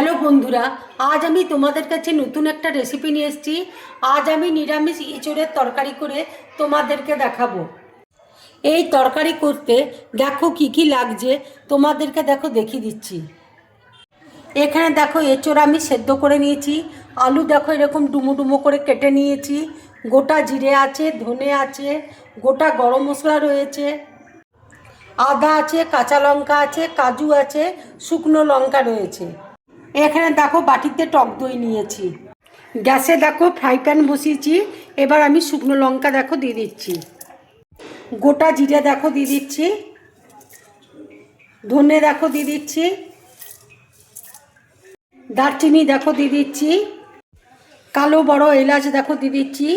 Hello বন্ধুরা, আজ আমি তোমাদের কাছে নতুন একটা রেসিপি নিয়ে এসেছি। আজ আমি নিরামিষ এঁচোড়ের তরকারি করে তোমাদেরকে দেখাবো। এই তরকারি করতে দেখো কি কি লাগছে, তোমাদেরকে দেখিয়ে দিচ্ছি। এখানে দেখো এঁচোড় আমি সেদ্ধ করে নিয়েছি। আলু দেখো এরকম ডুমো ডুমো করে কেটে নিয়েছি। গোটা জিরে আছে, ধনে আছে, গোটা গরম মশলা রয়েছে, আদা আছে, কাঁচা লঙ্কা আছে, কাজু আছে, শুকনো লঙ্কা রয়েছে। এখানে দেখো বাটিতে টক দই নিয়েছি। গ্যাসে দেখো ফ্রাই প্যান বসিয়েছি। এবার আমি শুকনো লঙ্কা দেখো দিয়ে দিচ্ছি, গোটা জিরে দেখো দিয়ে দিচ্ছি, ধনে দেখো দিয়ে দিচ্ছি, দারচিনি দেখো দিয়ে দিচ্ছি, কালো বড় এলাচ দেখো দিয়ে দিচ্ছি,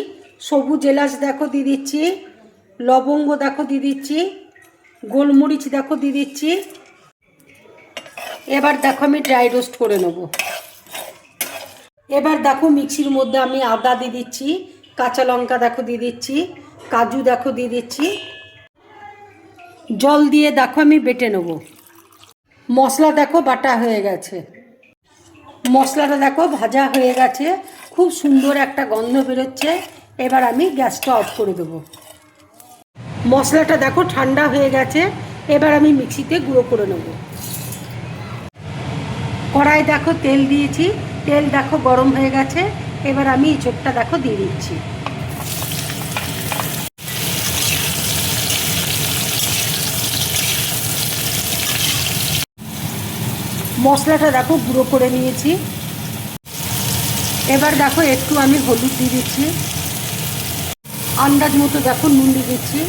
সবুজ এলাচ দেখো দিয়ে দিচ্ছি, লবঙ্গ দেখো দিয়ে দিচ্ছি, গোলমরিচ দেখো দিয়ে দিচ্ছি। এবার দেখো আমি ড্রাই রোস্ট করে নেব। এবার দেখো মিক্সির মধ্যে আমি আদা দিয়ে দিচ্ছি, কাঁচা লঙ্কা দেখো দিয়ে দিচ্ছি, কাজু দেখো দিয়ে দিচ্ছি, জল দিয়ে দেখো আমি বেটে নেব। মশলা দেখো বাটা হয়ে গেছে, মশলাটা দেখো ভাজা হয়ে গেছে, খুব সুন্দর একটা গন্ধ বেরোচ্ছে। এবার আমি গ্যাসটা অফ করে দেবো। মশলাটা দেখো ঠান্ডা হয়ে গেছে। এবার আমি মিক্সিতে গুঁড়ো করে নেব। কড়াই দেখো তেল দিয়েছি, তেল দেখো গরম হয়ে গেছে। এবার আমি এঁচোড়টা দেখো দিয়ে দিচ্ছি। মশলাটা দেখো গুঁড়ো করে নিয়েছি। এবার দেখো একটু আমি হলুদ দিয়ে দিচ্ছি, আন্দাজ মতো দেখো নুন দিয়ে দিচ্ছি।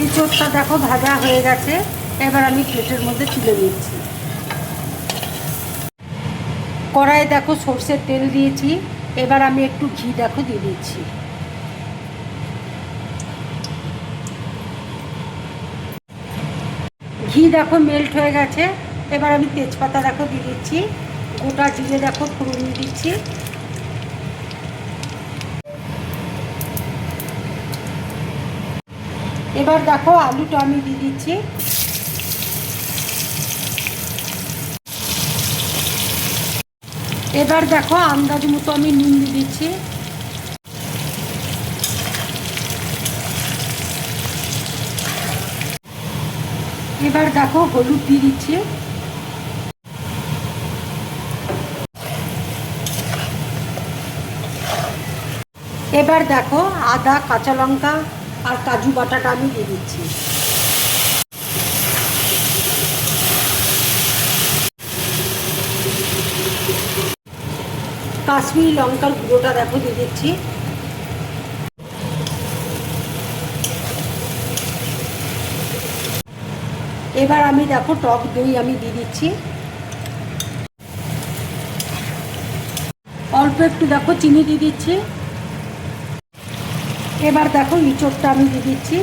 এঁচোড়টা দেখো ভাজা হয়ে গেছে। এবার আমি প্লেটের মধ্যে তুলে নিচ্ছি। কড়াইয়ে দেখো সর্ষের তেল দিয়েছি। এবার আমি একটু ঘি দেখো দিয়ে দিচ্ছি। ঘি দেখো মেল্ট হয়ে গেছে। এবার আমি তেজপাতা দেখো দিয়ে দিচ্ছি, গোটা জিরে দেখো ফোড়ন দিচ্ছি। এবার দেখো আলুটা আমি দিয়ে দিচ্ছি। এবার দেখো আন্দাজ মতো আমি নুন দিয়ে দিচ্ছি। এবার দেখো হলুদ দিয়ে দিচ্ছি। এবার দেখো আদা, কাঁচা লঙ্কা আর কাজু বাটাটা আমি দিয়ে দিচ্ছি। কাশ্মীরি লঙ্কার গুঁড়োটা দেখো দিয়ে দিচ্ছি। এবার আমি দেখো টক দই আমি দিয়ে দিচ্ছি। অল্প একটু দেখো চিনি দিয়ে দিচ্ছি। এবার দেখো এঁচোড়টা আমি দিয়ে দিচ্ছি।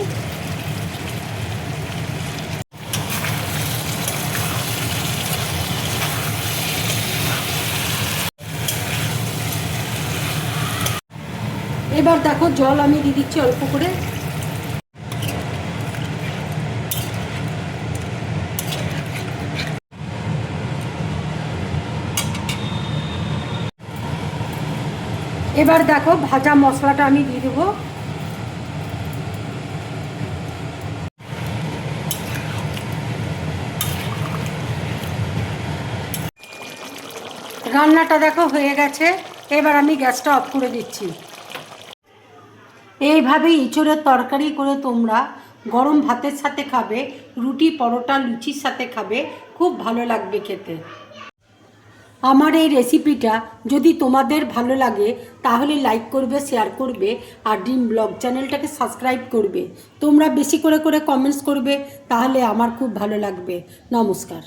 এবার দেখো জল আমি দিয়ে দিচ্ছি অল্প করে। এবার দেখো ভাজা মশলাটা আমি দিয়ে দেবো। রান্নাটা দেখো হয়ে গেছে। এবার আমি গ্যাসটা অফ করে দিচ্ছি। এইভাবেই এঁচোড়ের তরকারি করে তোমরা গরম ভাতের সাথে খাবে, রুটি, পরোটা, লুচির সাথে খাবে, খুব ভালো লাগবে খেতে। আমার এই রেসিপিটা যদি তোমাদের ভালো লাগে তাহলে লাইক করবে, শেয়ার করবে আর ড্রিম ব্লগ চ্যানেলটাকে সাবস্ক্রাইব করবে। তোমরা বেশি করে কমেন্টস করবে, তাহলে আমার খুব ভালো লাগবে। নমস্কার।